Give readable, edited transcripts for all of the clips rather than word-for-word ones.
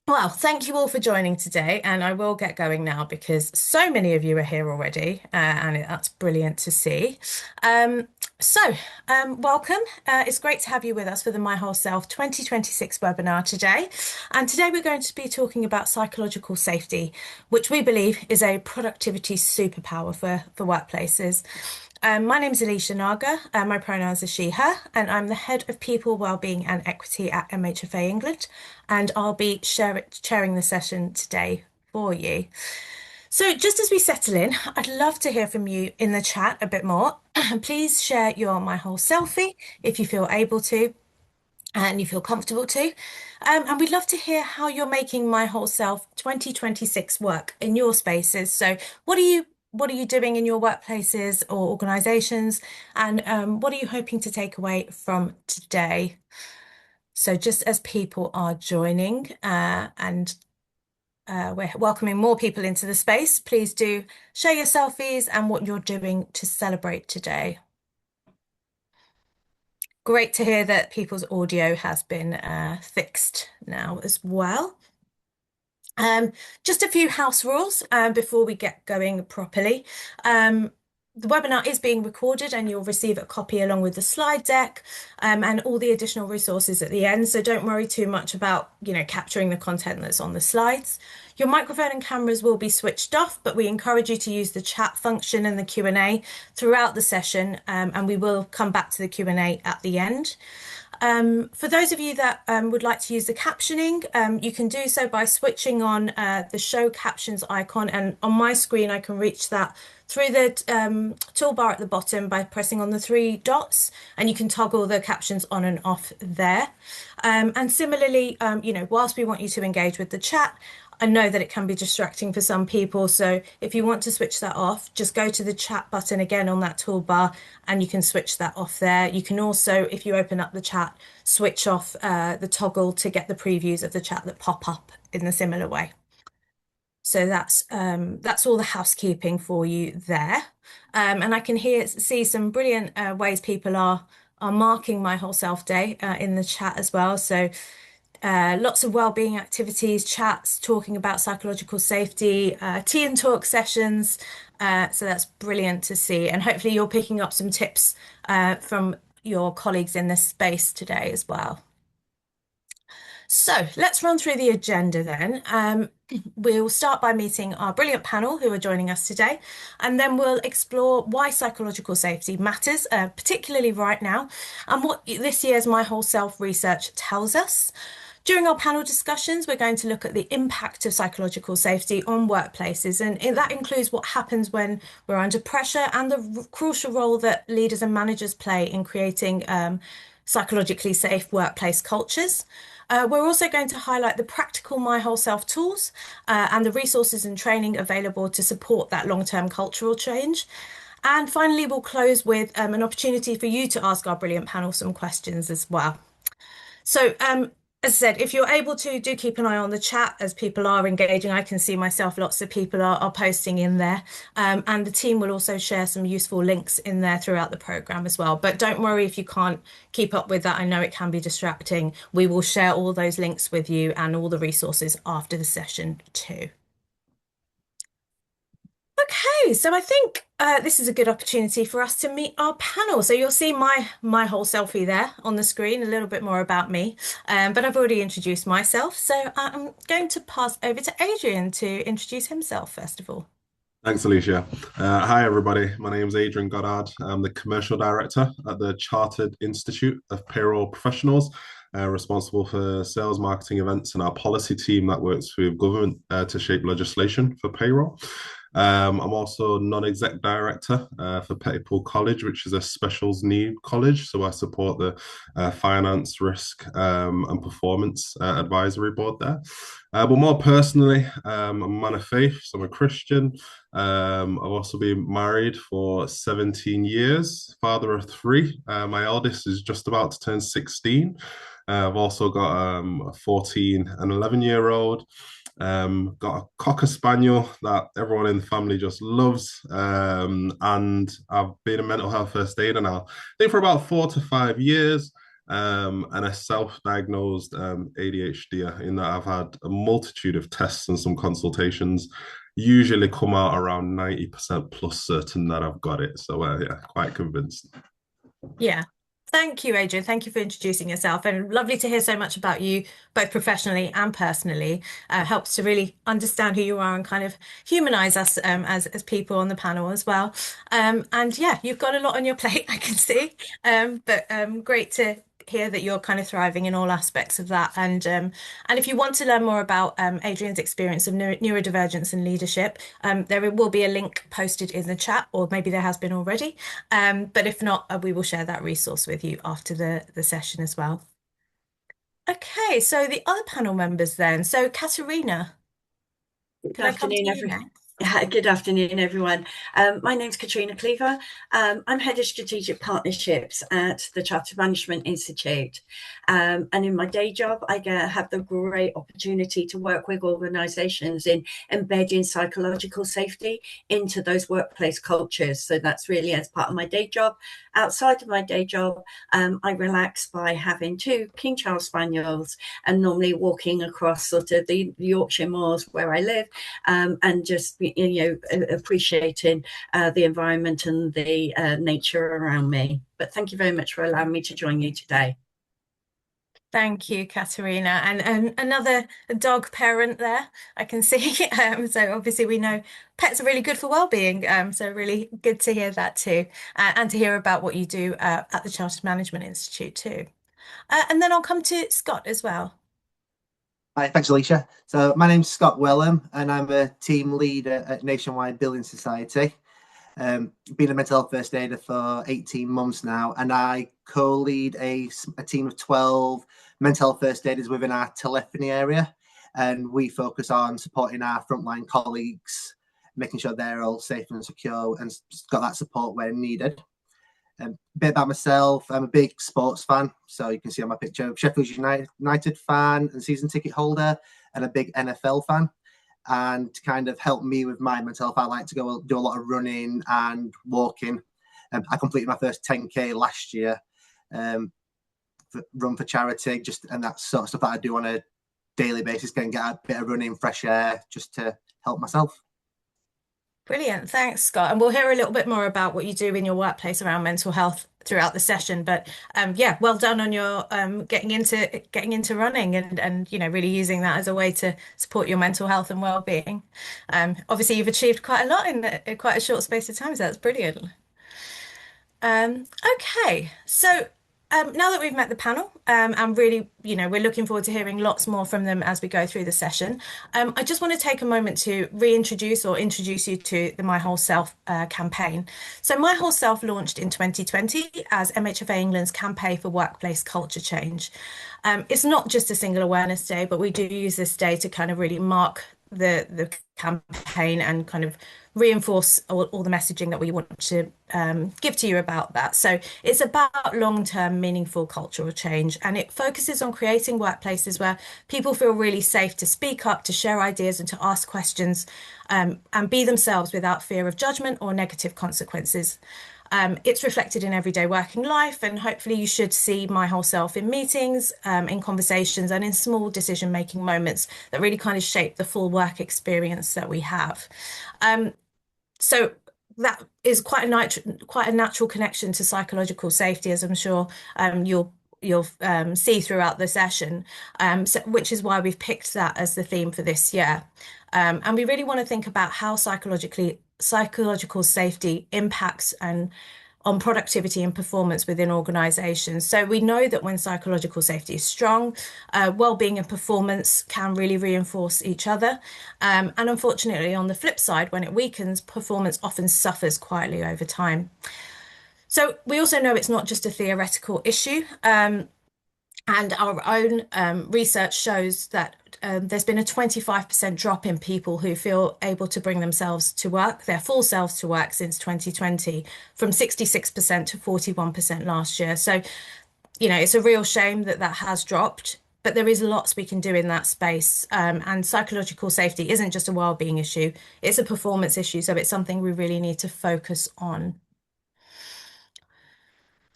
Well, thank you all for joining today, and I will get going now because so many of you are here already, that's brilliant to see. Um, so, welcome. It's great to have you with us for the My Whole Self 2026 webinar today. And today we're going to be talking about psychological safety, which we believe is a productivity superpower for workplaces. My name is Alicia Naga, my pronouns are she, her, and I'm the Head of People, Wellbeing and Equity at MHFA England, and I'll be chairing the session today for you. So, just as we settle in, I'd love to hear from you in the chat a bit more. Please share your My Whole Selfie if you feel able to and you feel comfortable to. And we'd love to hear how you're making My Whole Self 2026 work in your spaces. So, what are you doing in your workplaces or organizations? And what are you hoping to take away from today? So, just as people are joining and we're welcoming more people into the space, please do share your selfies and what you're doing to celebrate today. Great to hear that people's audio has been fixed now as well. Um, just a few house rules before we get going properly. Um, the webinar is being recorded and you'll receive a copy along with the slide deck and all the additional resources at the end. So don't worry too much about, capturing the content that's on the slides. Your microphone and cameras will be switched off, but we encourage you to use the chat function and the Q&A throughout the session, and we will come back to the Q&A at the end. For those of you that would like to use the captioning, you can do so by switching on the show captions icon. And on my screen, I can reach that through the toolbar at the bottom by pressing on the three dots, and you can toggle the captions on and off there. And similarly, whilst we want you to engage with the chat, I know that it can be distracting for some people. So if you want to switch that off, just go to the chat button again on that toolbar and you can switch that off there. You can also, if you open up the chat, switch off the toggle to get the previews of the chat that pop up in a similar way. So that's all the housekeeping for you there. And I can see some brilliant ways people are marking My Whole Self Day in the chat as well. So lots of wellbeing activities, chats, talking about psychological safety, tea and talk sessions. So that's brilliant to see. And hopefully you're picking up some tips from your colleagues in this space today as well. So let's run through the agenda then. We'll start by meeting our brilliant panel who are joining us today, and then we'll explore why psychological safety matters, particularly right now, and what this year's My Whole Self research tells us. During our panel discussions, we're going to look at the impact of psychological safety on workplaces, and that includes what happens when we're under pressure and the crucial role that leaders and managers play in creating psychologically safe workplace cultures. We're also going to highlight the practical My Whole Self tools and the resources and training available to support that long-term cultural change. And finally, we'll close with an opportunity for you to ask our brilliant panel some questions as well. So, as I said, if you're able to, do keep an eye on the chat as people are engaging. I can see myself, lots of people are posting in there. And the team will also share some useful links in there throughout the programme as well. But don't worry if you can't keep up with that. I know it can be distracting. We will share all those links with you and all the resources after the session too. Okay, so I think this is a good opportunity for us to meet our panel. So you'll see my whole selfie there on the screen, a little bit more about me, but I've already introduced myself. So I'm going to pass over to Adrian to introduce himself first of all. Thanks, Alicia. Hi, everybody. My name is Adrian Goddard. I'm the Commercial Director at the Chartered Institute of Payroll Professionals, responsible for sales, marketing, events, and our policy team that works with government to shape legislation for payroll. I'm also non-exec director for Pettipool College, which is a specials need college. So I support the finance, risk, and performance advisory board there. But more personally, I'm a man of faith, so I'm a Christian. I've also been married for 17 years, father of three. My eldest is just about to turn 16. I've also got a 14 and 11-year-old. Got a cocker spaniel that everyone in the family just loves, and I've been a mental health first aider now, I think for about 4 to 5 years. and a self-diagnosed ADHD, in that I've had a multitude of tests and some consultations, usually come out around 90% plus certain that I've got it. So yeah, quite convinced. Yeah. Thank you, Adrian. Thank you for introducing yourself. And lovely to hear so much about you, both professionally and personally. Helps to really understand who you are and kind of humanize us as people on the panel as well. And yeah, you've got a lot on your plate, I can see. But great to hear that you're kind of thriving in all aspects of that. And if you want to learn more about Adrian's experience of neurodivergence and leadership, there will be a link posted in the chat, or maybe there has been already. But if not, we will share that resource with you after the session as well. Okay, so the other panel members then. So Katerina, Good could I come to afternoon, you next? Good afternoon, everyone. My name's Katrina Cleaver. I'm Head of Strategic Partnerships at the Chartered Management Institute. And in my day job, have the great opportunity to work with organisations in embedding psychological safety into those workplace cultures. So that's really as part of my day job. Outside of my day job, I relax by having two King Charles Spaniels and normally walking across sort of the Yorkshire moors where I live, and just appreciating the environment and the nature around me. But thank you very much for allowing me to join you today. Thank you, Katerina. And another dog parent there, I can see. So obviously we know pets are really good for well-being. So really good to hear that too, and to hear about what you do at the Chartered Management Institute too. And then I'll come to Scott as well. Hi, thanks, Alicia. So my name's Scott Wellham, and I'm a team leader at Nationwide Building Society. Been a mental health first aider for 18 months now, and I co-lead a team of 12 mental health first aiders within our telephony area. And we focus on supporting our frontline colleagues, making sure they're all safe and secure and got that support where needed. A bit about myself, I'm a big sports fan, so you can see on my picture, Sheffield United fan and season ticket holder, and a big NFL fan. And to kind of help me with my mental health, I like to go do a lot of running and walking. I completed my first 10K last year, run for charity, and that sort of stuff that I do on a daily basis, get a bit of running, fresh air, just to help myself. Brilliant. Thanks, Scott. And we'll hear a little bit more about what you do in your workplace around mental health throughout the session. But yeah, well done on your getting into running and really using that as a way to support your mental health and well-being. Obviously, you've achieved quite a lot in quite a short space of time, so that's brilliant. Okay, so now that we've met the panel, and really, we're looking forward to hearing lots more from them as we go through the session. I just want to take a moment to reintroduce or introduce you to the My Whole Self campaign. So My Whole Self launched in 2020 as MHFA England's campaign for workplace culture change. It's not just a single awareness day, but we do use this day to kind of really mark the campaign and kind of reinforce all the messaging that we want to give to you about that. So it's about long-term meaningful cultural change, and it focuses on creating workplaces where people feel really safe to speak up, to share ideas and to ask questions, and be themselves without fear of judgment or negative consequences. It's reflected in everyday working life, and hopefully you should see My Whole Self in meetings, in conversations and in small decision-making moments that really kind of shape the full work experience that we have. So that is quite a natural connection to psychological safety, as I'm sure you'll see throughout the session, which is why we've picked that as the theme for this year. And we really want to think about how psychological safety impacts on productivity and performance within organizations. So we know that when psychological safety is strong, well-being and performance can really reinforce each other. And unfortunately, on the flip side, when it weakens, performance often suffers quietly over time. So we also know it's not just a theoretical issue. And our own research shows that there's been a 25% drop in people who feel able to bring themselves to work, their full selves to work since 2020, from 66% to 41% last year. So, it's a real shame that has dropped, but there is lots we can do in that space. And psychological safety isn't just a well-being issue, it's a performance issue. So it's something we really need to focus on.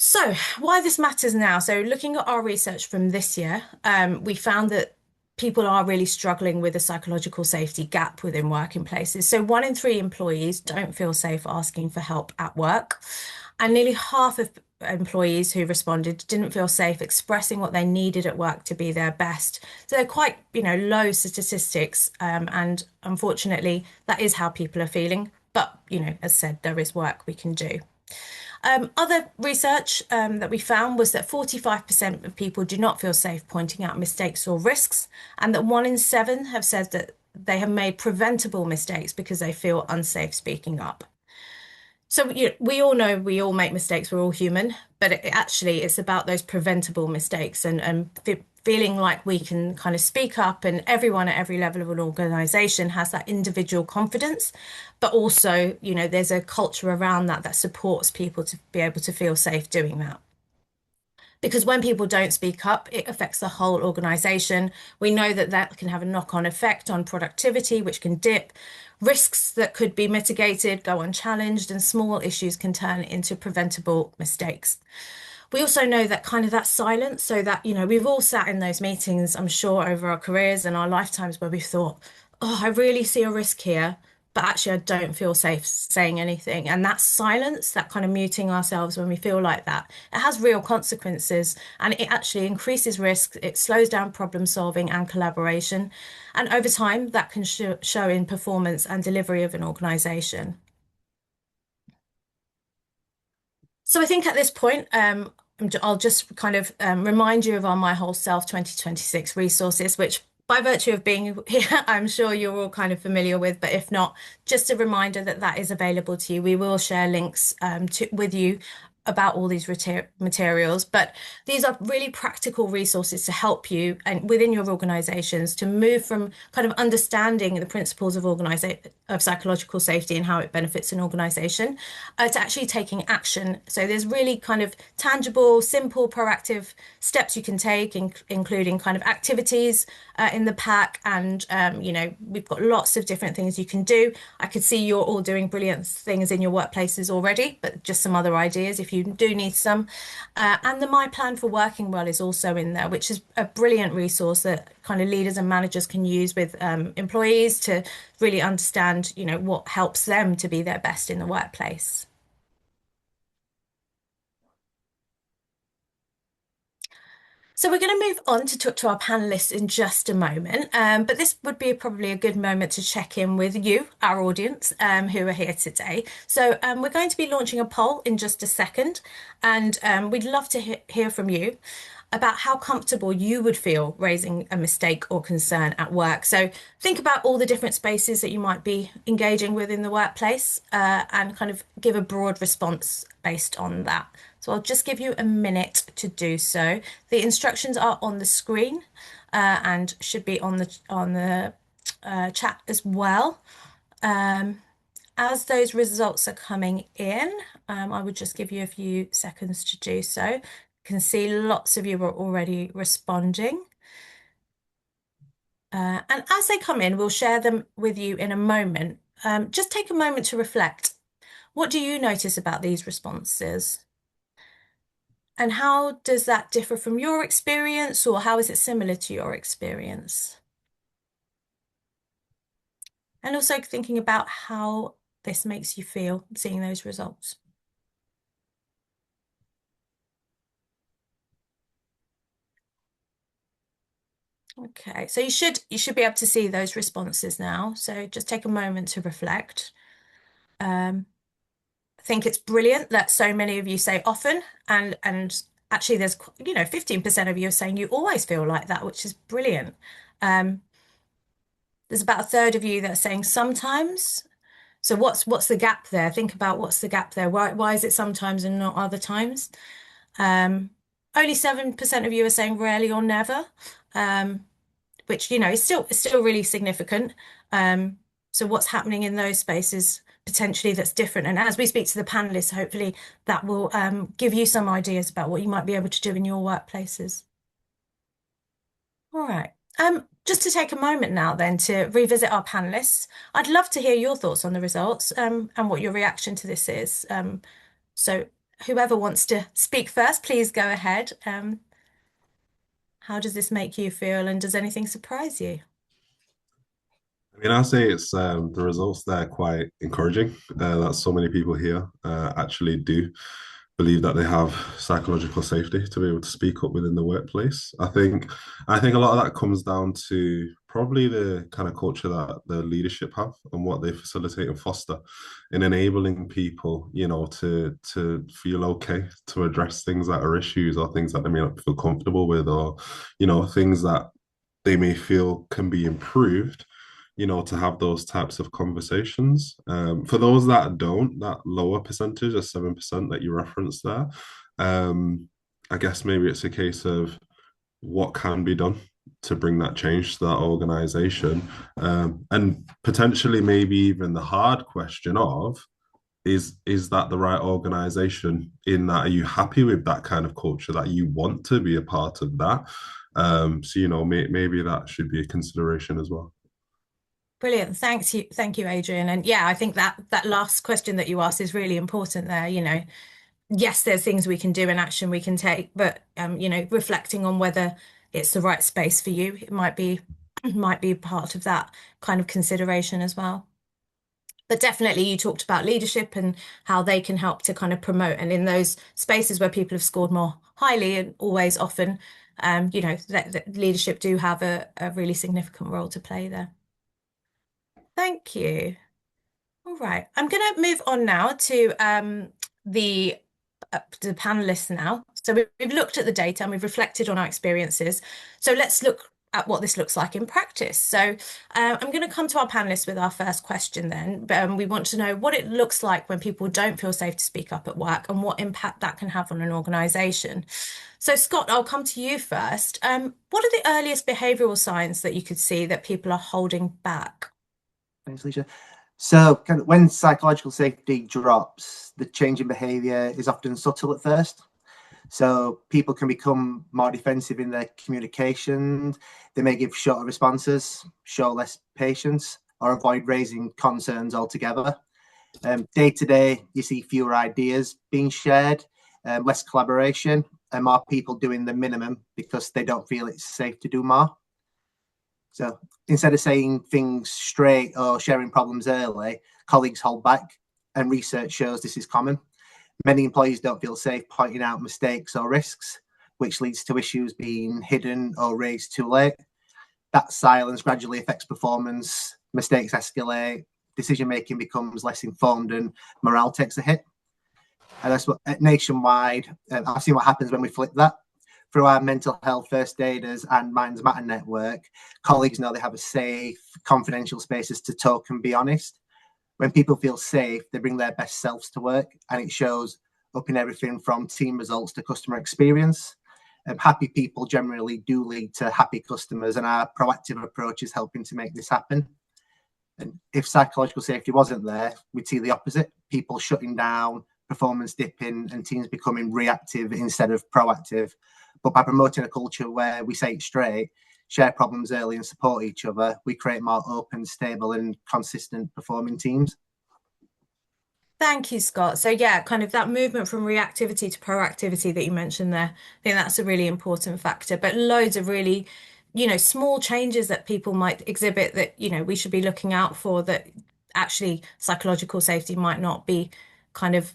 So, why this matters now? So, looking at our research from this year, we found that people are really struggling with a psychological safety gap within working places. So, 1 in 3 employees don't feel safe asking for help at work, and nearly half of employees who responded didn't feel safe expressing what they needed at work to be their best. So, they're quite, low statistics, and unfortunately, that is how people are feeling. But, as said, there is work we can do. Other research that we found was that 45% of people do not feel safe pointing out mistakes or risks, and that 1 in 7 have said that they have made preventable mistakes because they feel unsafe speaking up. So we all know we all make mistakes, we're all human, but actually it's about those preventable mistakes and feeling like we can kind of speak up, and everyone at every level of an organization has that individual confidence, but also, there's a culture around that that supports people to be able to feel safe doing that. Because when people don't speak up, it affects the whole organization. We know that that can have a knock-on effect on productivity, which can dip. Risks that could be mitigated go unchallenged, and small issues can turn into preventable mistakes. We also know that kind of that silence, so that, we've all sat in those meetings, I'm sure, over our careers and our lifetimes where we've thought, oh, I really see a risk here, but actually I don't feel safe saying anything. And that silence, that kind of muting ourselves when we feel like that, it has real consequences, and it actually increases risk. It slows down problem solving and collaboration. And over time, that can show in performance and delivery of an organization. So I think at this point, I'll just kind of remind you of our My Whole Self 2026 resources, which by virtue of being here, I'm sure you're all kind of familiar with, but if not, just a reminder that that is available to you. We will share links with you about all these materials, but these are really practical resources to help you and within your organizations to move from kind of understanding the principles of psychological safety and how it benefits an organization to actually taking action. So there's really kind of tangible, simple, proactive steps you can take, including kind of activities in the pack. And, we've got lots of different things you can do. I could see you're all doing brilliant things in your workplaces already, but just some other ideas if you do need some. And the My Plan for Working Well is also in there, which is a brilliant resource that kind of leaders and managers can use with employees to really understand, what helps them to be their best in the workplace. So we're going to move on to talk to our panelists in just a moment, but this would be probably a good moment to check in with you, our audience, who are here today. So we're going to be launching a poll in just a second, and we'd love to hear from you about how comfortable you would feel raising a mistake or concern at work. So think about all the different spaces that you might be engaging with in the workplace and kind of give a broad response based on that. So I'll just give you a minute to do so. The instructions are on the screen and should be on the chat as well. As those results are coming in, I would just give you a few seconds to do so. You can see lots of you are already responding. And as they come in, we'll share them with you in a moment. Just take a moment to reflect. What do you notice about these responses? And how does that differ from your experience, or how is it similar to your experience? And also thinking about how this makes you feel seeing those results. Okay, so you should be able to see those responses now. So just take a moment to reflect. I think it's brilliant that so many of you say often, and actually there's 15% of you are saying you always feel like that, which is brilliant. There's about a third of you that are saying sometimes. So what's the gap there? Think about what's the gap there. Why is it sometimes and not other times? Only 7% of you are saying rarely or never, which is still really significant. So what's happening in those spaces potentially that's different? And as we speak to the panelists, hopefully that will give you some ideas about what you might be able to do in your workplaces. All right. Just to take a moment now then to revisit our panelists, I'd love to hear your thoughts on the results and what your reaction to this is. So whoever wants to speak first, please go ahead. How does this make you feel, and does anything surprise you? I mean, I'll say it's the results there are quite encouraging that so many people here actually do believe that they have psychological safety to be able to speak up within the workplace. I think a lot of that comes down to probably the kind of culture that the leadership have and what they facilitate and foster in enabling people, to feel okay to address things that are issues or things that they may not feel comfortable with, or things that they may feel can be improved, to have those types of conversations. For those that don't, that lower percentage of 7% that you referenced there, I guess maybe it's a case of what can be done to bring that change to that organization. And potentially maybe even the hard question of, is that the right organization? In that, are you happy with that kind of culture, that you want to be a part of that? So maybe that should be a consideration as well. Brilliant. Thank you, Adrian. And yeah, I think that last question that you asked is really important there. Yes, there's things we can do and action we can take, but reflecting on whether it's the right space for you, it might be might be part of that kind of consideration as well. But definitely you talked about leadership and how they can help to kind of promote. And in those spaces where people have scored more highly and always often, that leadership do have a really significant role to play there. Thank you. All right, I'm going to move on now to the the panelists now. So we've looked at the data and we've reflected on our experiences. So let's look at what this looks like in practice. So I'm going to come to our panelists with our first question then. We want to know what it looks like when people don't feel safe to speak up at work and what impact that can have on an organisation. So Scott, I'll come to you first. What are the earliest behavioural signs that you could see that people are holding back? Thanks, Alicia. So kind of when psychological safety drops, the change in behaviour is often subtle at first. So people can become more defensive in their communication. They may give shorter responses, show less patience, or avoid raising concerns altogether. Day to day, you see fewer ideas being shared, less collaboration, and more people doing the minimum because they don't feel it's safe to do more. So instead of saying things straight or sharing problems early, colleagues hold back, and research shows this is common. Many employees don't feel safe pointing out mistakes or risks, which leads to issues being hidden or raised too late. That silence gradually affects performance, mistakes escalate, decision-making becomes less informed, and morale takes a hit. And that's what nationwide, I've seen what happens when we flip that. Through our mental health first aiders and Minds Matter network, colleagues know they have a safe, confidential spaces to talk and be honest. When people feel safe, they bring their best selves to work, and it shows up in everything from team results to customer experience. Happy people generally do lead to happy customers, and our proactive approach is helping to make this happen. And if psychological safety wasn't there, we'd see the opposite: people shutting down, performance dipping, and teams becoming reactive instead of proactive. But by promoting a culture where we say it straight, share problems early and support each other, we create more open, stable and consistent performing teams. Thank you, Scott. So yeah, kind of that movement from reactivity to proactivity that you mentioned there. I think that's a really important factor, but loads of really, small changes that people might exhibit that, we should be looking out for, that actually psychological safety might not be kind of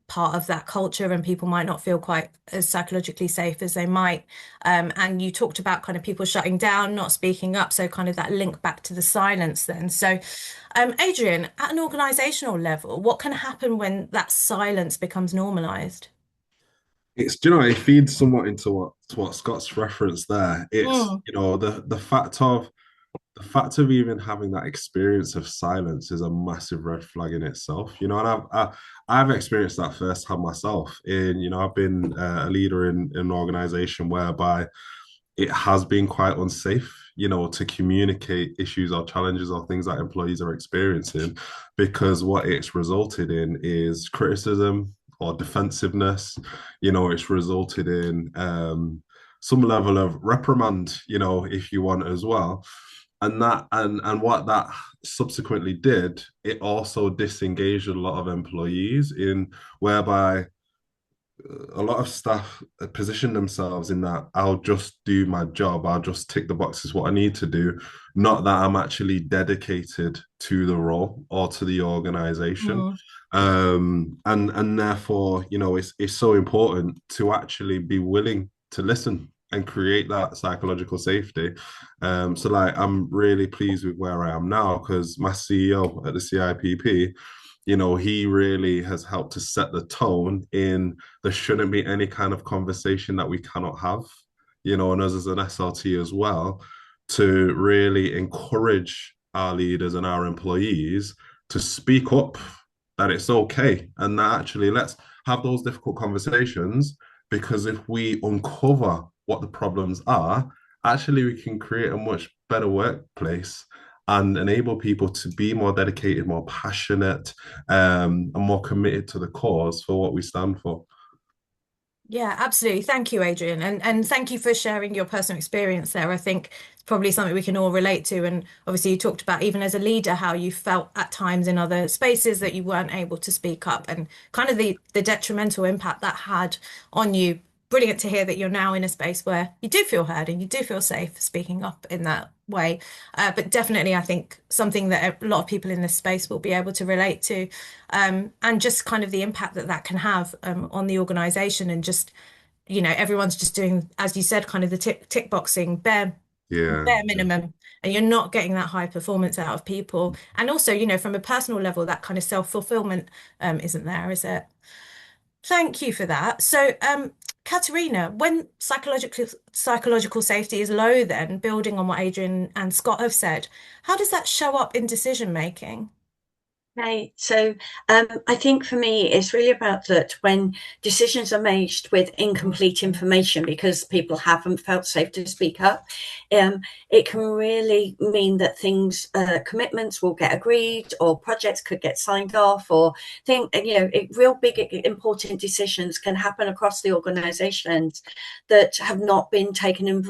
part of that culture, and people might not feel quite as psychologically safe as they might. And you talked about kind of people shutting down, not speaking up. So kind of that link back to the silence then. So Adrian, at an organizational level, what can happen when that silence becomes normalized? It feeds somewhat into what Scott's referenced there. It's Mm. the fact of even having that experience of silence is a massive red flag in itself, and I've experienced that firsthand myself. I've been a leader in an organization whereby it has been quite unsafe, to communicate issues or challenges or things that employees are experiencing, because what it's resulted in is criticism or defensiveness. It's resulted in some level of reprimand, if you want as well. And what that subsequently did, it also disengaged a lot of employees, in whereby a lot of staff position themselves in that I'll just do my job, I'll just tick the boxes what I need to do, not that I'm actually dedicated to the role or to the organization. Mm. And therefore, it's so important to actually be willing to listen and create that psychological safety. So like I'm really pleased with where I am now because my CEO at the CIPP, he really has helped to set the tone in there shouldn't be any kind of conversation that we cannot have, and us as an SLT as well, to really encourage our leaders and our employees to speak up that it's okay and that actually let's have those difficult conversations because if we uncover what the problems are, actually we can create a much better workplace and enable people to be more dedicated, more passionate, and more committed to the cause for what we stand for. Yeah, absolutely. Thank you, Adrian. And thank you for sharing your personal experience there. I think it's probably something we can all relate to. And obviously you talked about even as a leader how you felt at times in other spaces that you weren't able to speak up and kind of the detrimental impact that had on you. Brilliant to hear that you're now in a space where you do feel heard and you do feel safe speaking up in that way. But definitely, I think something that a lot of people in this space will be able to relate to, and just kind of the impact that that can have on the organization and just, everyone's just doing, as you said, kind of the tick boxing, Yeah. bare minimum, and you're not getting that high performance out of people. And also, from a personal level, that kind of self-fulfillment isn't there, is it? Thank you for that. So, Katerina, when psychological safety is low, then building on what Adrian and Scott have said, how does that show up in decision making? Okay, so I think for me, it's really about that when decisions are made with incomplete information because people haven't felt safe to speak up, it can really mean that commitments will get agreed or projects could get signed off or real big, important decisions can happen across the organizations that have not been taken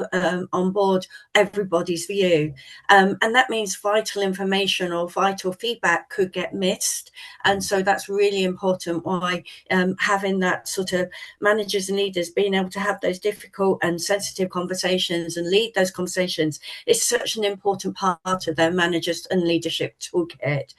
on board everybody's view. And that means vital information or vital feedback could get missed. And so that's really important why having that sort of managers and leaders being able to have those difficult and sensitive conversations and lead those conversations is such an important part of their managers and leadership toolkit.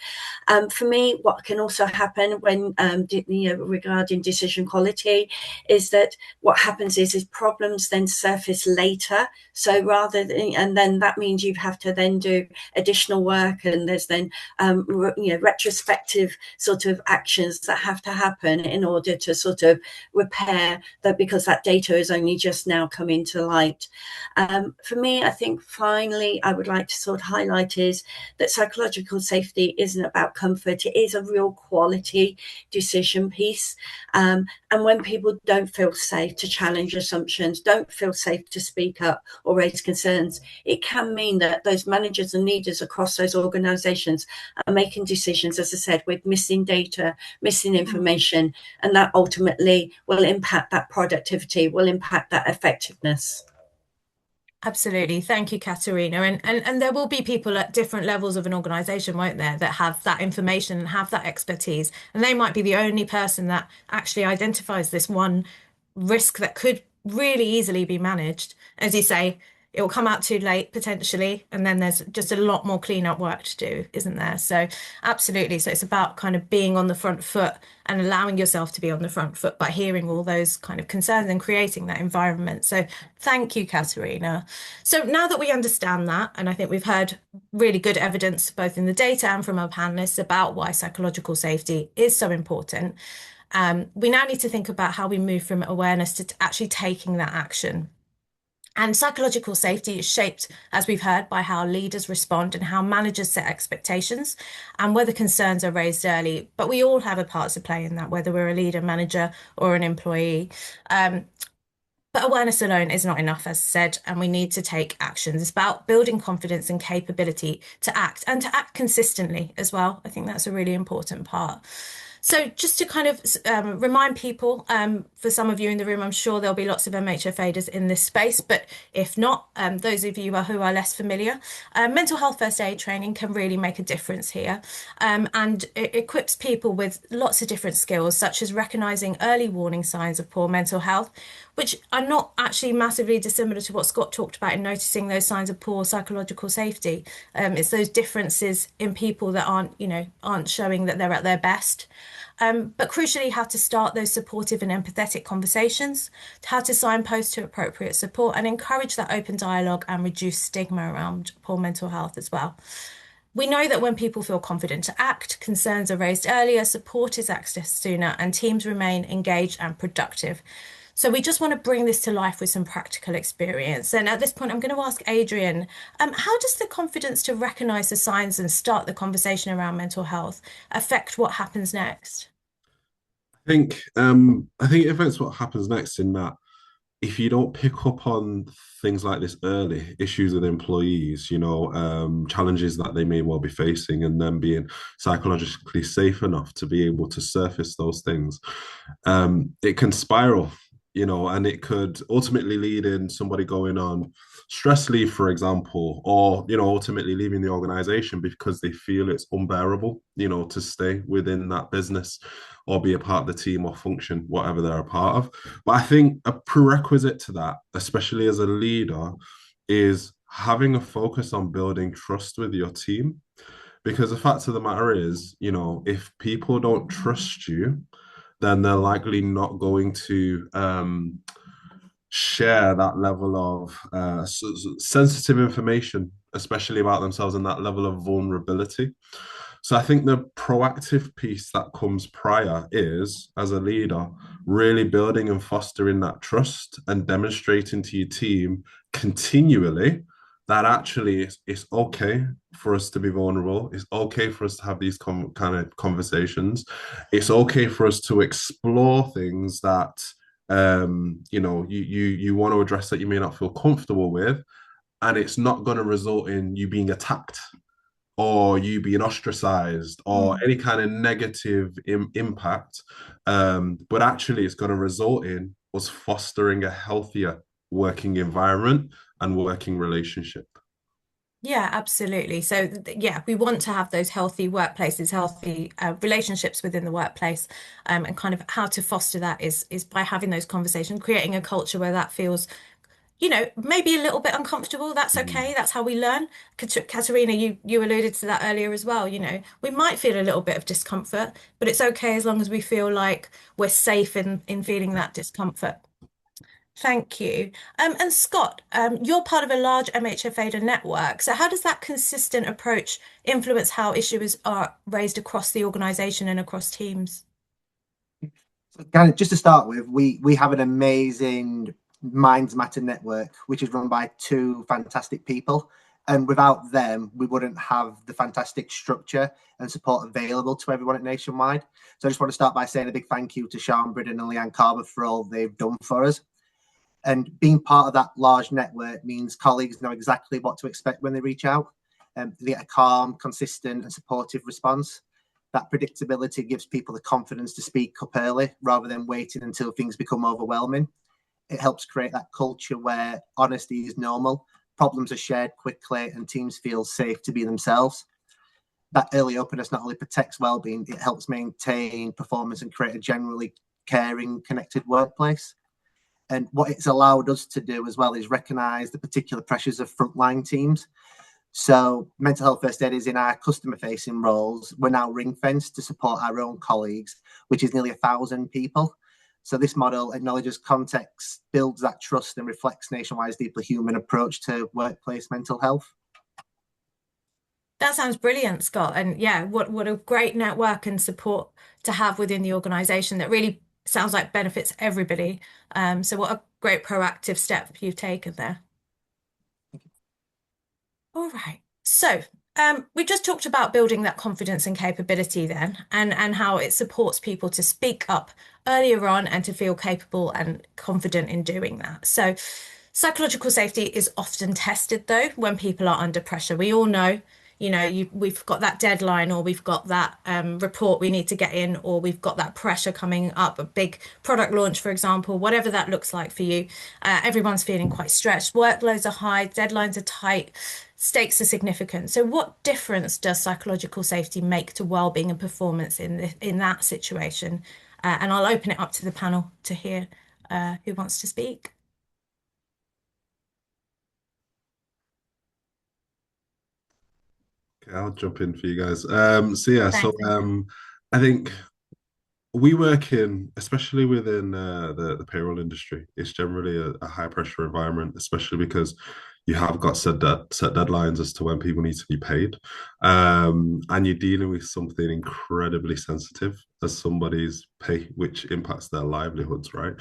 For me, what can also happen when regarding decision quality is that what happens is problems then surface later. So and then that means you have to then do additional work, and there's then retrospective sort of actions that have to happen in order to sort of repair that, because that data is only just now coming to light. For me, I think finally I would like to sort of highlight is that psychological safety isn't about comfort. It is a real quality decision piece. And when people don't feel safe to challenge assumptions, don't feel safe to speak up or raise concerns, it can mean that those managers and leaders across those organizations are making decisions, as I said, with missing data, missing information, and that ultimately will impact that productivity, will impact that effectiveness. Absolutely. Thank you, Katerina. And there will be people at different levels of an organization, won't there, that have that information and have that expertise. And they might be the only person that actually identifies this one risk that could really easily be managed. As you say, it will come out too late potentially, and then there's just a lot more cleanup work to do, isn't there? So absolutely. So it's about kind of being on the front foot and allowing yourself to be on the front foot by hearing all those kind of concerns and creating that environment. So thank you, Katerina. So now that we understand that, and I think we've heard really good evidence both in the data and from our panelists about why psychological safety is so important, we now need to think about how we move from awareness to actually taking that action. And psychological safety is shaped, as we've heard, by how leaders respond and how managers set expectations and whether concerns are raised early. But we all have a part to play in that, whether we're a leader, manager, or an employee. But awareness alone is not enough, as said, and we need to take actions. It's about building confidence and capability to act and to act consistently as well. I think that's a really important part. So just to kind of remind people, for some of you in the room, I'm sure there'll be lots of MHFAs in this space, but if not, those of you who are less familiar, mental health first aid training can really make a difference here. And it equips people with lots of different skills, such as recognizing early warning signs of poor mental health, which are not actually massively dissimilar to what Scott talked about in noticing those signs of poor psychological safety. It's those differences in people that aren't showing that they're at their best. But crucially, how to start those supportive and empathetic conversations, how to signpost to appropriate support and encourage that open dialogue and reduce stigma around poor mental health as well. We know that when people feel confident to act, concerns are raised earlier, support is accessed sooner, and teams remain engaged and productive. So we just want to bring this to life with some practical experience. And at this point, I'm going to ask Adrian, how does the confidence to recognise the signs and start the conversation around mental health affect what happens next? I think it affects what happens next in that if you don't pick up on things like this early, issues with employees, challenges that they may well be facing, and then being psychologically safe enough to be able to surface those things, it can spiral, and it could ultimately lead in somebody going on stress leave, for example, or, ultimately leaving the organization because they feel it's unbearable, to stay within that business or be a part of the team or function, whatever they're a part of. But I think a prerequisite to that, especially as a leader, is having a focus on building trust with your team. Because the fact of the matter is, if people don't trust you, then they're likely not going to share that level of sensitive information, especially about themselves, and that level of vulnerability. So I think the proactive piece that comes prior is, as a leader, really building and fostering that trust and demonstrating to your team continually that actually it's okay for us to be vulnerable. It's okay for us to have these kind of conversations. It's okay for us to explore things that you want to address that you may not feel comfortable with, and it's not going to result in you being attacked or you being ostracized or any kind of negative impact. But actually, it's going to result in us fostering a healthier working environment and working relationship. Yeah, absolutely. So, yeah, we want to have those healthy workplaces, healthy relationships within the workplace, and kind of how to foster that is by having those conversations, creating a culture where that feels, maybe a little bit uncomfortable. That's okay. That's how we learn. Katerina, you alluded to that earlier as well. We might feel a little bit of discomfort, but it's okay as long as we feel like we're safe in feeling that discomfort. Thank you. And Scott, you're part of a large MHFA network. So how does that consistent approach influence how issues are raised across the organisation and across teams? So kind of just to start with, we have an amazing Minds Matter network, which is run by two fantastic people. And without them, we wouldn't have the fantastic structure and support available to everyone at Nationwide. So I just want to start by saying a big thank you to Sean Bridden and Leanne Carver for all they've done for us. And being part of that large network means colleagues know exactly what to expect when they reach out. They get a calm, consistent and supportive response. That predictability gives people the confidence to speak up early rather than waiting until things become overwhelming. It helps create that culture where honesty is normal, problems are shared quickly, and teams feel safe to be themselves. That early openness not only protects well-being, it helps maintain performance and create a generally caring, connected workplace. And what it's allowed us to do as well is recognise the particular pressures of frontline teams. So mental health first aid is in our customer-facing roles. We're now ring-fenced to support our own colleagues, which is nearly 1,000 people. So this model acknowledges context, builds that trust, and reflects Nationwide's deeply human approach to workplace mental health. That sounds brilliant, Scott. And yeah, what a great network and support to have within the organisation that really sounds like benefits everybody. So what a great proactive step you've taken there. All right. So we just talked about building that confidence and capability then, and how it supports people to speak up earlier on and to feel capable and confident in doing that. So psychological safety is often tested though when people are under pressure. We all know, we've got that deadline, or we've got that report we need to get in, or we've got that pressure coming up, a big product launch, for example, whatever that looks like for you. Everyone's feeling quite stretched. Workloads are high, deadlines are tight, stakes are significant. So what difference does psychological safety make to well-being and performance in that situation? And I'll open it up to the panel to hear who wants to speak. Okay, I'll jump in for you guys. So yeah, Thanks. I think we work in, especially within the payroll industry, it's generally a high pressure environment, especially because you have got set deadlines as to when people need to be paid, and you're dealing with something incredibly sensitive as somebody's pay, which impacts their livelihoods, right?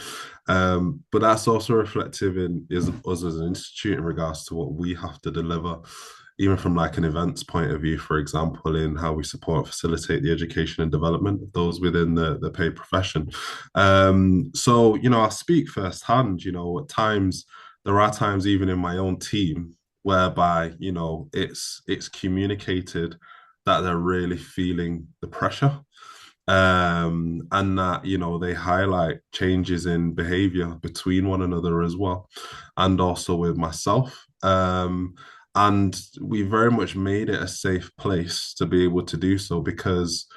But that's also reflective in is us as an institute in regards to what we have to deliver, even from like an events point of view, for example, in how we support, facilitate the education and development of those within the paid profession. So, I'll speak firsthand, at times, there are times even in my own team whereby, it's communicated that they're really feeling the pressure, and that they highlight changes in behavior between one another as well, and also with myself. And we very much made it a safe place to be able to do so, because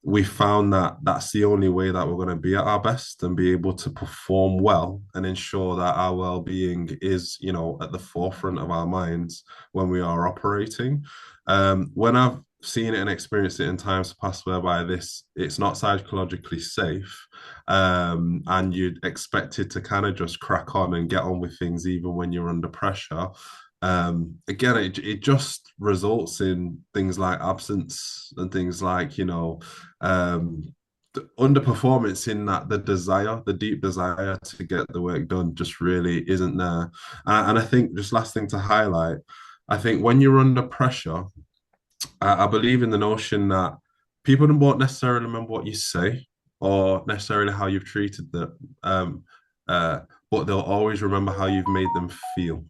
we found that that's the only way that we're going to be at our best and be able to perform well and ensure that our well-being is, at the forefront of our minds when we are operating. When I've seen it and experienced it in times past whereby it's not psychologically safe, and you'd expected to kind of just crack on and get on with things even when you're under pressure. Again, it just results in things like absence and things like underperformance, in that the deep desire to get the work done just really isn't there. And I think, just last thing to highlight, I think when you're under pressure, I believe in the notion that people won't necessarily remember what you say or necessarily how you've treated them, but they'll always remember how you've made them feel.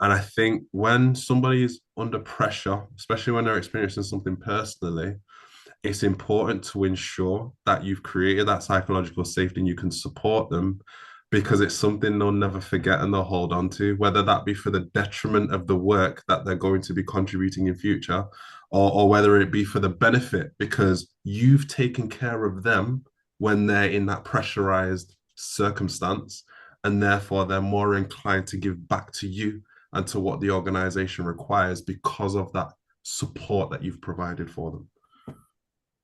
And I think when somebody is under pressure, especially when they're experiencing something personally, it's important to ensure that you've created that psychological safety and you can support them, because it's something they'll never forget and they'll hold on to, whether that be for the detriment of the work that they're going to be contributing in future, or whether it be for the benefit because you've taken care of them when they're in that pressurized circumstance, and therefore they're more inclined to give back to you and to what the organization requires because of that support that you've provided for them.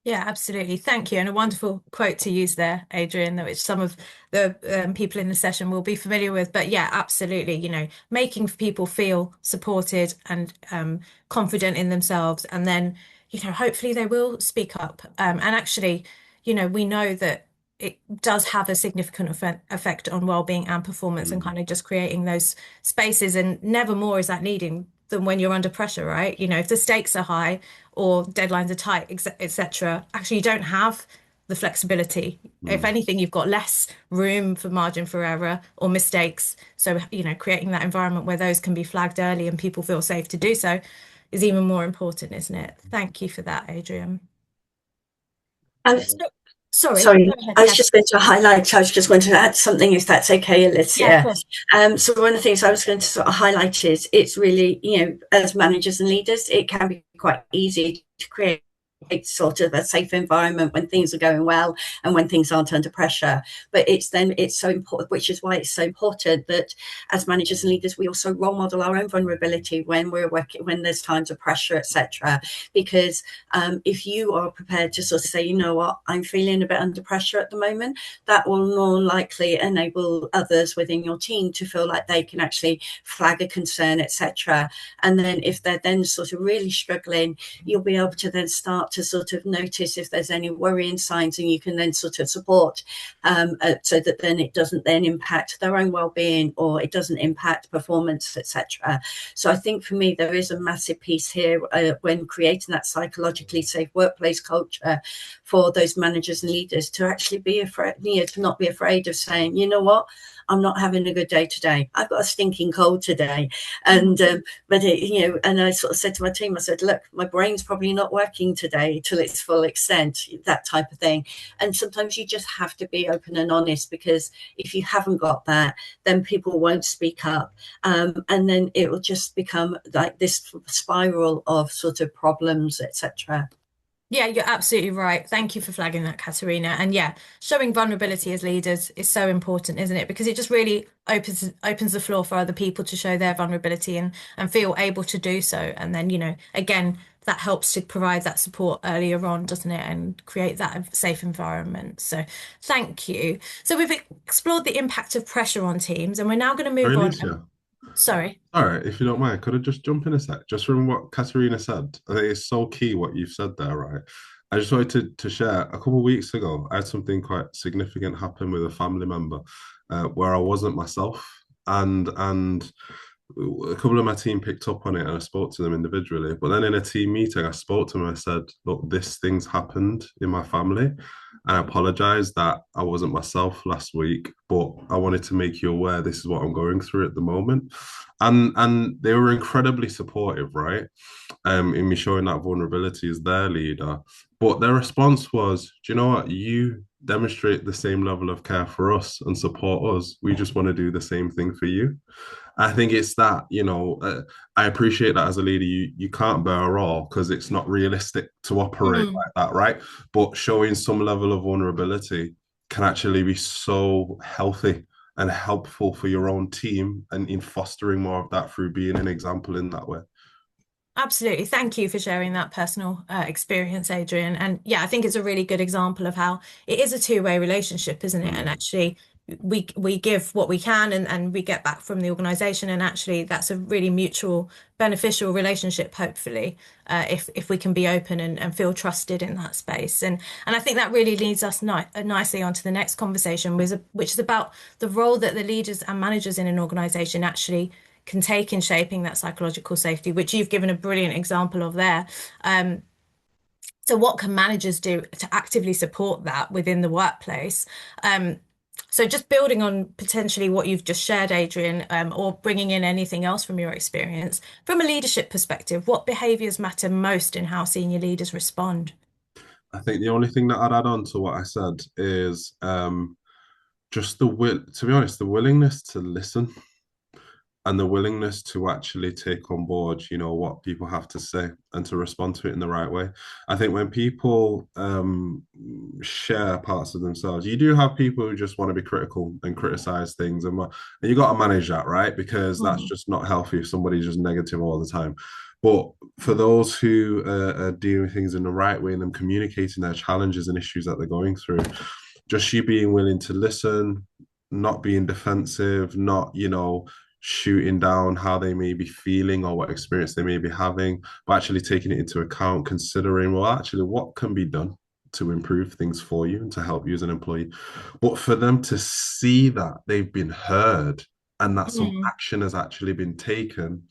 Yeah, absolutely. Thank you. And a wonderful quote to use there, Adrian, which some of the people in the session will be familiar with. But yeah, absolutely, making people feel supported and confident in themselves. And then, hopefully they will speak up. And actually, we know that it does have a significant effect on well-being and performance, and kind of just creating those spaces. And never more is that needing than when you're under pressure, right? If the stakes are high or deadlines are tight, etc., actually you don't have the flexibility. If anything, you've got less room for margin for error or mistakes. So, creating that environment where those can be flagged early and people feel safe to do so is even more important, isn't it? Thank you for that, Adrian. Sorry, Sorry, I was just going to highlight, I was just going to add something, if that's okay, Alicia. Yeah, so one of the things I was going to sort of highlight is it's really, as managers and leaders, it can be quite easy to create sort of a safe environment when things are going well and when things aren't under pressure. But it's so important, which is why it's so important that as managers and leaders, we also role model our own vulnerability when we're working, when there's times of pressure, etc. Because if you are prepared to sort of say, you know what, I'm feeling a bit under pressure at the moment, that will more likely enable others within your team to feel like they can actually flag a concern, etc. And then if they're then sort of really struggling, you'll be able to then start start to sort of notice if there's any worrying signs, and you can then sort of support so that then it doesn't then impact their own well-being, or it doesn't impact performance, etc. So I think for me there is a massive piece here when creating that psychologically safe workplace culture for those managers and leaders to actually be afraid, to not be afraid of saying, you know what, I'm not having a good day today. I've got a stinking cold today. And, but it, and I sort of said to my team, I said, look, my brain's probably not working today to its full extent, that type of thing. And sometimes you just have to be open and honest, because if you haven't got that, then people won't speak up. And then it will just become like this spiral of sort of problems, etc. Yeah, you're absolutely right. Thank you for flagging that, Katerina. And yeah, showing vulnerability as leaders is so important, isn't it? Because it just really opens the floor for other people to show their vulnerability and feel able to do so. And then, again, that helps to provide that support earlier on, doesn't it? And create that safe environment. So thank you. So we've explored the impact of pressure on teams, and we're now going to move on. Sorry. All right, if you don't mind, could I just jump in a sec? Just from what Katerina said, I think it's so key what you've said there, right? I just wanted to share, a couple of weeks ago, I had something quite significant happen with a family member where I wasn't myself. And a couple of my team picked up on it, and I spoke to them individually. But then in a team meeting, I spoke to them and I said, look, this thing's happened in my family. I apologize that I wasn't myself last week, but I wanted to make you aware this is what I'm going through at the moment. And they were incredibly supportive, right? In me showing that vulnerability as their leader. But their response was, do you know what? You demonstrate the same level of care for us and support us. We just want to do the same thing for you. I think it's that, I appreciate that as a leader, you can't bear all, because it's not realistic to operate like that, right? But showing some level of vulnerability can actually be so healthy and helpful for your own team, and in fostering more of that through being an example in that way. Absolutely. Thank you for sharing that personal experience, Adrian. And yeah, I think it's a really good example of how it is a two-way relationship, isn't it? And actually, we give what we can, and we get back from the organization, and actually that's a really mutual beneficial relationship, hopefully, if we can be open and feel trusted in that space. And I think that really leads us nicely onto the next conversation, which is about the role that the leaders and managers in an organization actually can take in shaping that psychological safety, which you've given a brilliant example of there. So what can managers do to actively support that within the workplace? So just building on potentially what you've just shared, Adrian, or bringing in anything else from your experience, from a leadership perspective, what behaviours matter most in how senior leaders respond? I think the only thing that I'd add on to what I said is just to be honest, the willingness to listen, and the willingness to actually take on board, what people have to say, and to respond to it in the right way. I think when people share parts of themselves, you do have people who just want to be critical and criticize things, and you got to manage that, right? Because that's just not healthy if somebody's just negative all the time. But for those who are doing things in the right way, and them communicating their challenges and issues that they're going through, just you being willing to listen, not being defensive, not, shooting down how they may be feeling or what experience they may be having, but actually taking it into account, considering, well, actually, what can be done to improve things for you and to help you as an employee. But for them to see that they've been heard and that some action has actually been taken,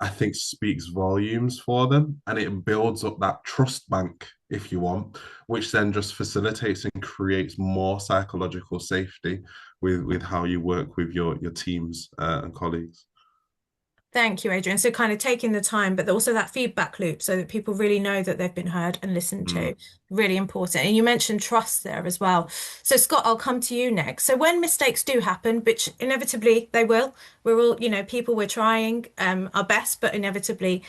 I think speaks volumes for them, and it builds up that trust bank, if you want, which then just facilitates and creates more psychological safety with how you work with your teams and colleagues. Thank you, Adrian. So kind of taking the time, but also that feedback loop so that people really know that they've been heard and listened to. Really important. And you mentioned trust there as well. So Scott, I'll come to you next. So when mistakes do happen, which inevitably they will, we're all, people, we're trying our best, but inevitably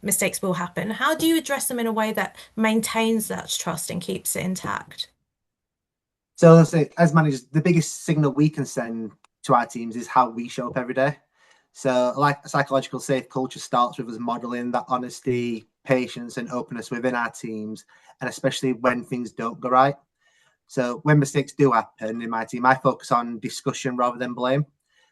mistakes will happen. How do you address them in a way that maintains that trust and keeps it intact? So as managers, the biggest signal we can send to our teams is how we show up every day. So like a psychological safe culture starts with us modeling that honesty, patience, and openness within our teams, and especially when things don't go right. So when mistakes do happen in my team, I focus on discussion rather than blame.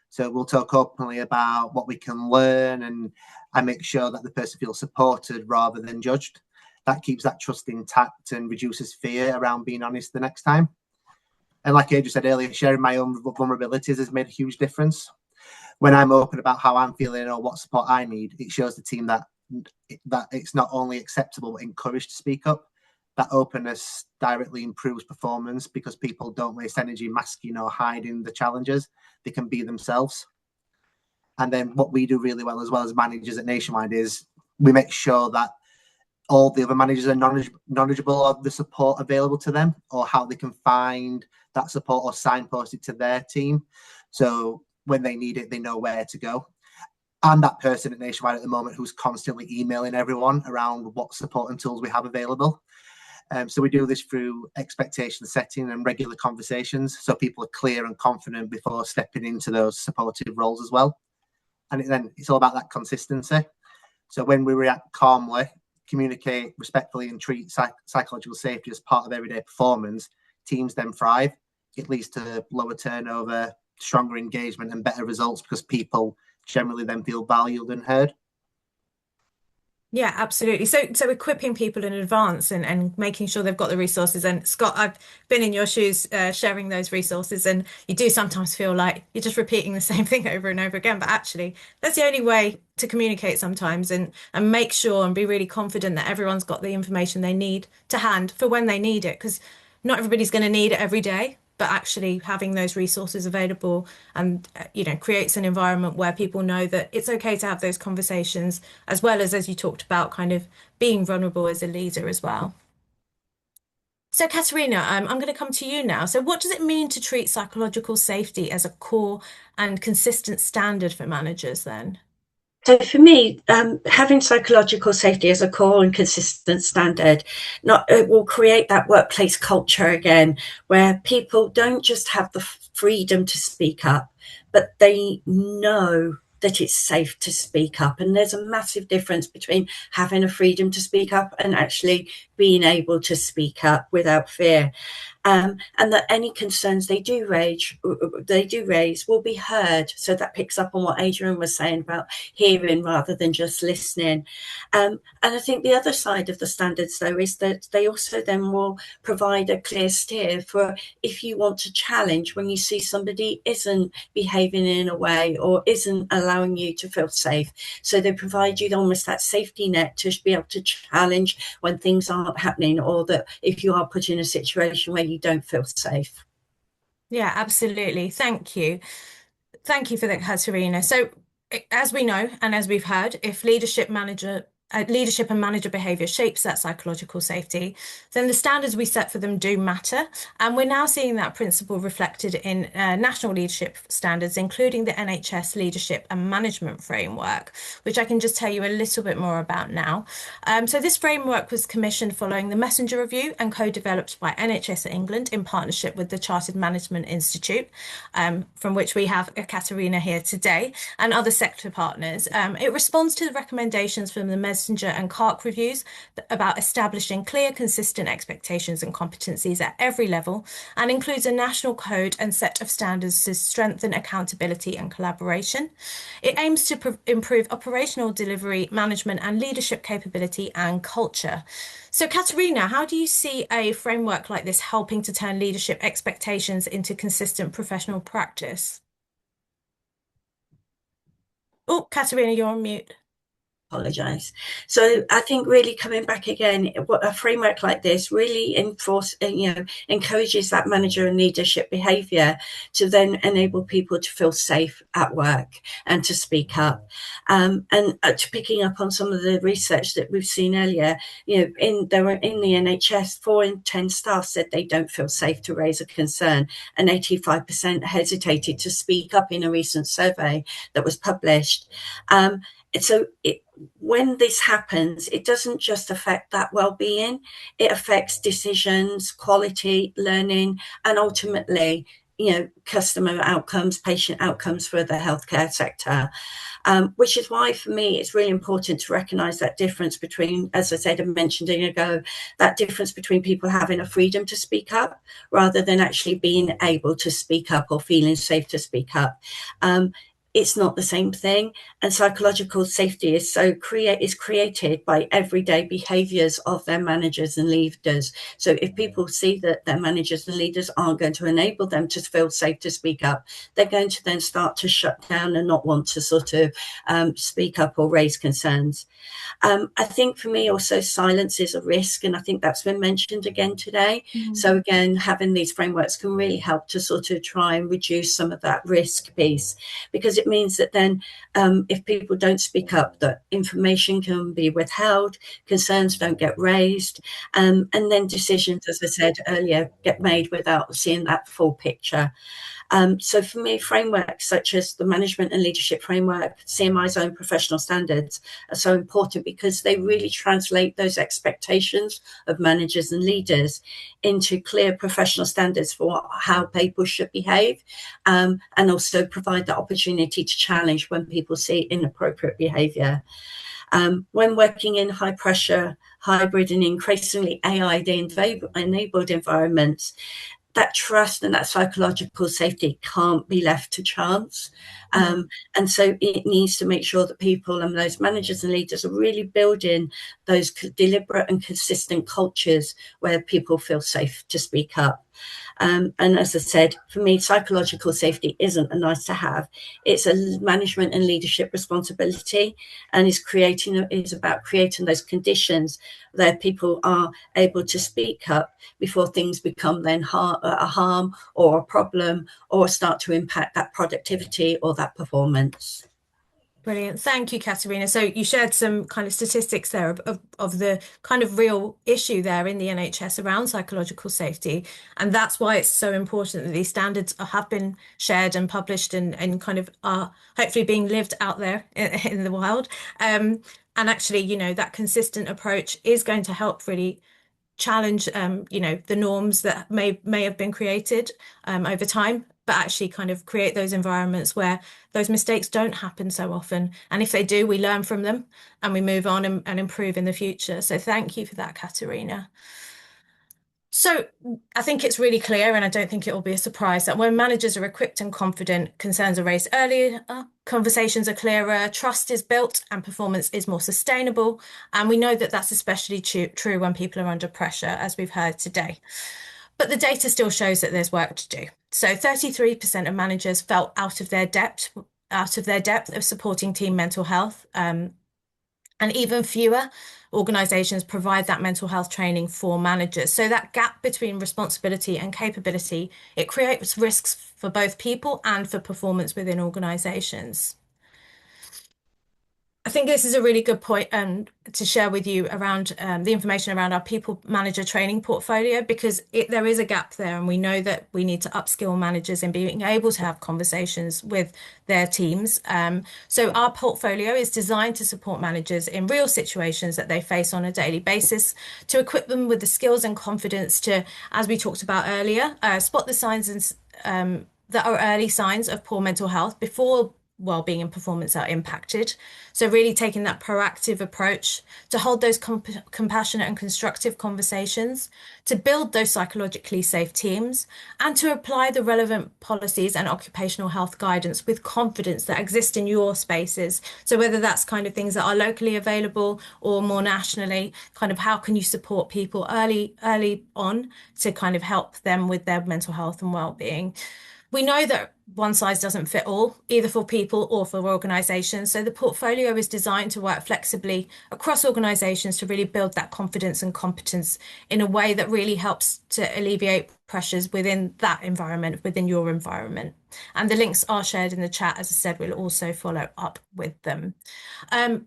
So we'll talk openly about what we can learn, and I make sure that the person feels supported rather than judged. that keeps that trust intact and reduces fear around being honest the next time. And like Adrian said earlier, sharing my own vulnerabilities has made a huge difference. When I'm open about how I'm feeling or what support I need, it shows the team that it's not only acceptable but encouraged to speak up. That openness directly improves performance because people don't waste energy masking or hiding the challenges. They can be themselves. And then what we do really well as managers at Nationwide is we make sure that all the other managers are knowledgeable of the support available to them or how they can find that support or signpost it to their team. So when they need it, they know where to go. I'm that person at Nationwide at the moment who's constantly emailing everyone around what support and tools we have available. So we do this through expectation setting and regular conversations so people are clear and confident before stepping into those supportive roles as well. And then it's all about that consistency. So when we react calmly, communicate respectfully and treat psychological safety as part of everyday performance, teams then thrive. It leads to lower turnover, stronger engagement and better results because people generally then feel valued and heard. Yeah, absolutely. So equipping people in advance and making sure they've got the resources. And Scott, I've been in your shoes sharing those resources, and you do sometimes feel like you're just repeating the same thing over and over again. But actually, that's the only way to communicate sometimes and make sure and be really confident that everyone's got the information they need to hand for when they need it, because not everybody's going to need it every day. But actually having those resources available and, creates an environment where people know that it's okay to have those conversations, as well as you talked about, kind of being vulnerable as a leader as well. So, Katerina, I'm going to come to you now. So what does it mean to treat psychological safety as a core and consistent standard for managers then? So for me, having psychological safety as a core and consistent standard, it will create that workplace culture again, where people don't just have the freedom to speak up, but they know that it's safe to speak up. And there's a massive difference between having a freedom to speak up and actually being able to speak up without fear. And that any concerns they do raise will be heard. So that picks up on what Adrian was saying about hearing rather than just listening. And I think the other side of the standards, though, is that they also then will provide a clear steer for if you want to challenge when you see somebody isn't behaving in a way or isn't allowing you to feel safe. So they provide you almost that safety net to be able to challenge when things aren't happening, or that if you are put in a situation where you don't feel safe. Yeah, absolutely. Thank you. Thank you for that, Katerina. So, as we know, and as we've heard, if leadership and manager behavior shapes that psychological safety, then the standards we set for them do matter. And we're now seeing that principle reflected in national leadership standards, including the NHS Leadership and Management Framework, which I can just tell you a little bit more about now. So this framework was commissioned following the Messenger Review and co-developed by NHS England in partnership with the Chartered Management Institute, from which we have Katerina here today, and other sector partners. It responds to the recommendations from the Messenger and CARC reviews about establishing clear, consistent expectations and competencies at every level, and includes a national code and set of standards to strengthen accountability and collaboration. It aims to improve operational delivery, management and leadership capability and culture. So, Katerina, how do you see a framework like this helping to turn leadership expectations into consistent professional practice? Oh, Katerina, you're on mute. Apologize. So I think really coming back again, what a framework like this really encourages that manager and leadership behavior to then enable people to feel safe at work and to speak up. And to picking up on some of the research that we've seen earlier, in the NHS, 4 in 10 staff said they don't feel safe to raise a concern, and 85% hesitated to speak up in a recent survey that was published. So when this happens, it doesn't just affect that well-being, it affects decisions, quality, learning, and ultimately, customer outcomes, patient outcomes for the healthcare sector. Which is why, for me, it's really important to recognise that difference between, as I said, I mentioned a minute ago, that difference between people having a freedom to speak up rather than actually being able to speak up or feeling safe to speak up. it's not the same thing. And psychological safety is created by everyday behaviours of their managers and leaders. So if people see that their managers and leaders aren't going to enable them to feel safe to speak up, they're going to then start to shut down and not want to sort of speak up or raise concerns. I think for me also silence is a risk, and I think that's been mentioned again today. So again, having these frameworks can really help to sort of try and reduce some of that risk piece, because it means that then if people don't speak up, that information can be withheld, concerns don't get raised, and then decisions, as I said earlier, get made without seeing that full picture. So for me, frameworks such as the management and leadership framework, CMI's own professional standards, are so important because they really translate those expectations of managers and leaders into clear professional standards for how people should behave, and also provide the opportunity to challenge when people see inappropriate behaviour. When working in high pressure, hybrid and increasingly AI-enabled environments, that trust and that psychological safety can't be left to chance. And so it needs to make sure that people and those managers and leaders are really building those deliberate and consistent cultures where people feel safe to speak up. And as I said, for me, psychological safety isn't a nice to have. It's a management and leadership responsibility, and is about creating those conditions where people are able to speak up before things become then a harm or a problem or start to impact that productivity or that performance. Brilliant. Thank you, Katerina. So you shared some kind of statistics there of the kind of real issue there in the NHS around psychological safety. And that's why it's so important that these standards have been shared and published and kind of are hopefully being lived out there in the wild. And actually, you know, that consistent approach is going to help really challenge, you know, the norms that may have been created over time, but actually kind of create those environments where those mistakes don't happen so often. And if they do, we learn from them and we move on and improve in the future. So thank you for that, Katerina. So I think it's really clear, and I don't think it will be a surprise, that when managers are equipped and confident, concerns are raised earlier, conversations are clearer, trust is built, and performance is more sustainable. And we know that that's especially true when people are under pressure, as we've heard today. But the data still shows that there's work to do. So 33% of managers felt out of their depth of supporting team mental health. And even fewer organisations provide that mental health training for managers. So that gap between responsibility and capability, it creates risks for both people and for performance within organisations. I think this is a really good point to share with you around the information around our people manager training portfolio, because there is a gap there, and we know that we need to upskill managers in being able to have conversations with their teams. So our portfolio is designed to support managers in real situations that they face on a daily basis, to equip them with the skills and confidence to, as we talked about earlier, spot the signs that are early signs of poor mental health before well-being and performance are impacted. So really taking that proactive approach to hold those compassionate and constructive conversations, to build those psychologically safe teams, and to apply the relevant policies and occupational health guidance with confidence that exist in your spaces. So whether that's kind of things that are locally available or more nationally, kind of how can you support people early on to kind of help them with their mental health and well-being. We know that one size doesn't fit all, either for people or for organisations. So the portfolio is designed to work flexibly across organisations to really build that confidence and competence in a way that really helps to alleviate pressures within that environment, within your environment. And the links are shared in the chat. As I said, we'll also follow up with them.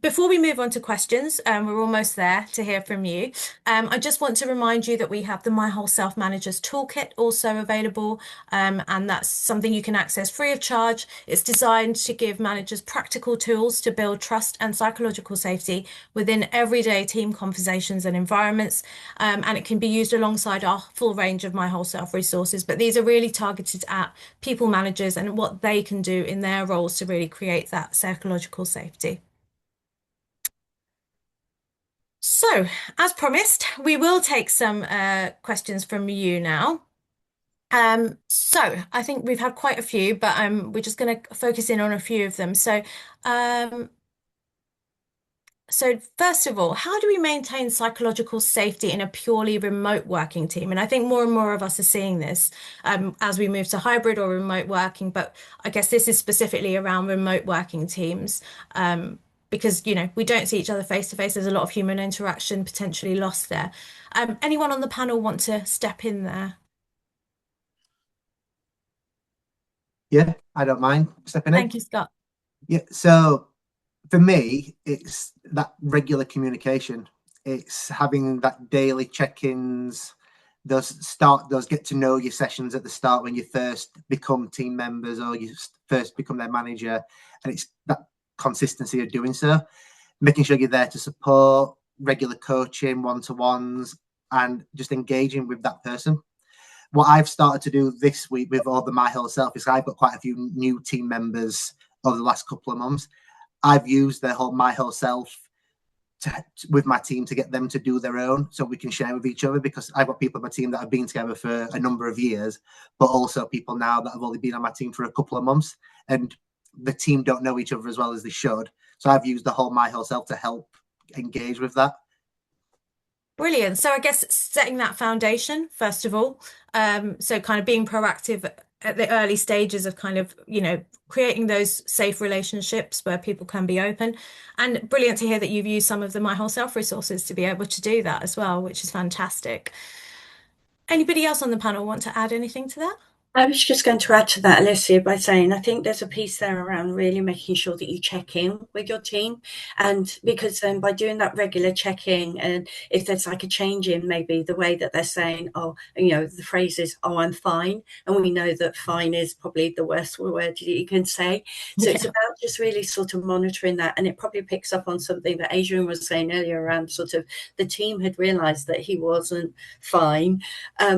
Before we move on to questions, we're almost there to hear from you. I just want to remind you that we have the My Whole Self Managers Toolkit also available, and that's something you can access free of charge. It's designed to give managers practical tools to build trust and psychological safety within everyday team conversations and environments, and it can be used alongside our full range of My Whole Self resources, but these are really targeted at people managers and what they can do in their roles to really create that psychological safety. So, as promised, we will take some questions from you now. So I think we've had quite a few, but we're just going to focus in on a few of them. Um, so first of all, how do we maintain psychological safety in a purely remote working team? And I think more and more of us are seeing this as we move to hybrid or remote working. But I guess this is specifically around remote working teams because, we don't see each other face to face. There's a lot of human interaction potentially lost there. Anyone on the panel want to step in there? Yeah, I don't mind stepping in. Thank you, Scott. Yeah, so for me, it's that regular communication. It's having that daily check-ins, those get to know you sessions at the start when you first become team members or you first become their manager, and it's that consistency of doing so, making sure you're there to support, regular coaching, one-to-ones, and just engaging with that person. What I've started to do this week with all the My Whole Self is I've got quite a few new team members over the last couple of months. I've used the whole My Whole Self with my team to get them to do their own so we can share with each other, because I've got people on my team that have been together for a number of years, but also people now that have only been on my team for a couple of months, and the team don't know each other as well as they should. So I've used the whole My Whole Self to help engage with that. Brilliant. So I guess setting that foundation, first of all, so kind of being proactive at the early stages of kind of, creating those safe relationships where people can be open. And brilliant to hear that you've used some of the My Whole Self resources to be able to do that as well, which is fantastic. Anybody else on the panel want to add anything to that? I was just going to add to that, Alessia, by saying I think there's a piece there around really making sure that you check in with your team. And because then by doing that regular checking, and if there's like a change in maybe the way that they're saying, oh, the phrase is, oh, I'm fine. And we know that fine is probably the worst word that you can say. So it's about just really sort of monitoring that. And it probably picks up on something that Adrian was saying earlier around sort of the team had realized that he wasn't fine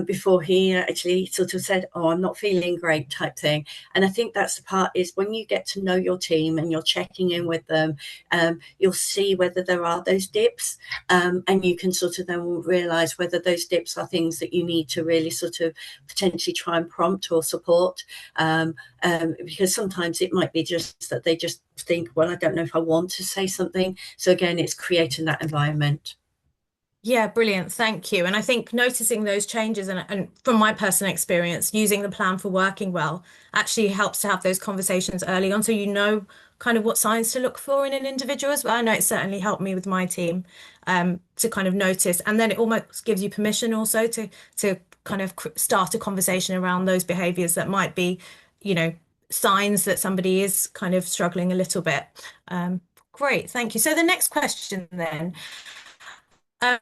before he actually sort of said, oh, I'm not feeling great type thing. And I think that's the part is when you get to know your team and you're checking in with them, you'll see whether there are those dips, and you can sort of then realize whether those dips are things that you need to really sort of potentially try and prompt or support, because sometimes it might be just that they just think, well, I don't know if I want to say something. So again, it's creating that environment. Yeah, brilliant. Thank you. And I think noticing those changes and from my personal experience, using the plan for working well actually helps to have those conversations early on so you know kind of what signs to look for in an individual as well. I know it certainly helped me with my team to kind of notice. And then it almost gives you permission also to kind of start a conversation around those behaviors that might be, signs that somebody is kind of struggling a little bit. Great, thank you. So the next question then. Um,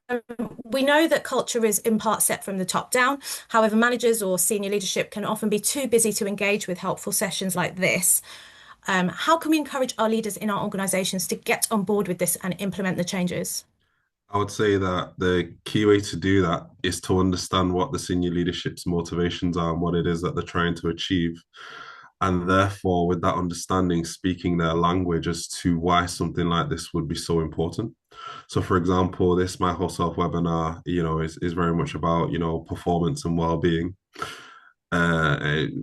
we know that culture is in part set from the top down. However, managers or senior leadership can often be too busy to engage with helpful sessions like this. How can we encourage our leaders in our organizations to get on board with this and implement the changes? I would say that the key way to do that is to understand what the senior leadership's motivations are and what it is that they're trying to achieve. And therefore, with that understanding, speaking their language as to why something like this would be so important. So, for example, this My Whole Self webinar, is very much about, performance and well-being.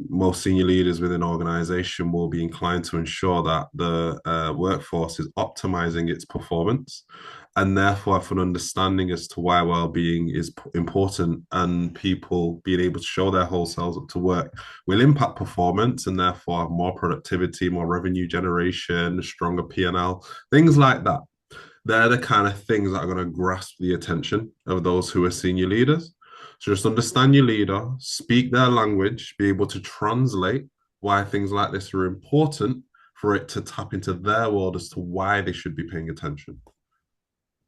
Most senior leaders within an organization will be inclined to ensure that the workforce is optimizing its performance, and therefore have an understanding as to why well-being is important, and people being able to show their whole selves up to work will impact performance and therefore have more productivity, more revenue generation, stronger P&L, things like that. They're the kind of things that are going to grasp the attention of those who are senior leaders. So just understand your leader, speak their language, be able to translate why things like this are important for it to tap into their world as to why they should be paying attention.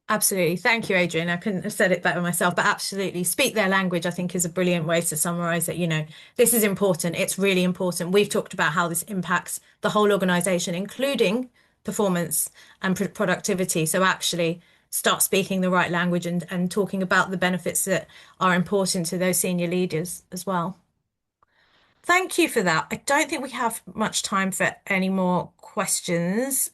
Absolutely. Thank you, Adrian. I couldn't have said it better myself, but absolutely. Speak their language, I think, is a brilliant way to summarize that. This is important. It's really important. We've talked about how this impacts the whole organization, including performance and productivity. So actually start speaking the right language and talking about the benefits that are important to those senior leaders as well. Thank you for that. I don't think we have much time for any more questions.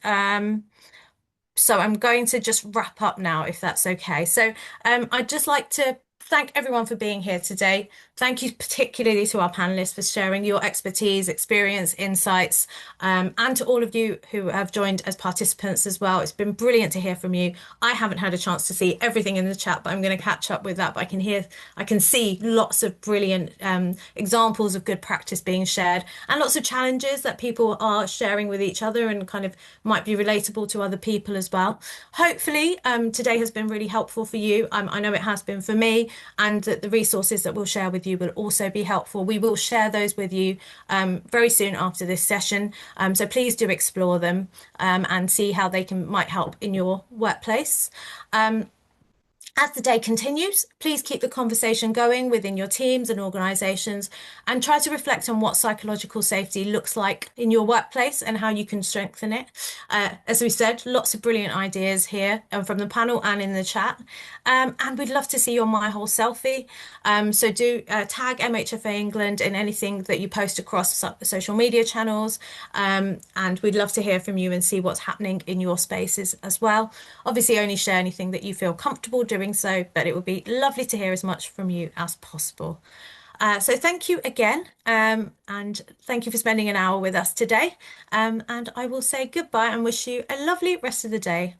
So I'm going to just wrap up now, if that's okay. So I'd just like to thank everyone for being here today. Thank you particularly to our panelists for sharing your expertise, experience, insights, and to all of you who have joined as participants as well. It's been brilliant to hear from you. I haven't had a chance to see everything in the chat, but I'm going to catch up with that. But I can see lots of brilliant examples of good practice being shared, and lots of challenges that people are sharing with each other and kind of might be relatable to other people as well. Hopefully, today has been really helpful for you. I know it has been for me, and that the resources that we'll share with you will also be helpful. We will share those with you very soon after this session. So please do explore them and see how they might help in your workplace. As the day continues, please keep the conversation going within your teams and organisations, and try to reflect on what psychological safety looks like in your workplace and how you can strengthen it. As we said, lots of brilliant ideas here from the panel and in the chat. And we'd love to see your My Whole Selfie. So do tag MHFA England in anything that you post across social media channels. And we'd love to hear from you and see what's happening in your spaces as well. Obviously, only share anything that you feel comfortable doing so, but it would be lovely to hear as much from you as possible. So thank you again, and thank you for spending an hour with us today. And I will say goodbye and wish you a lovely rest of the day.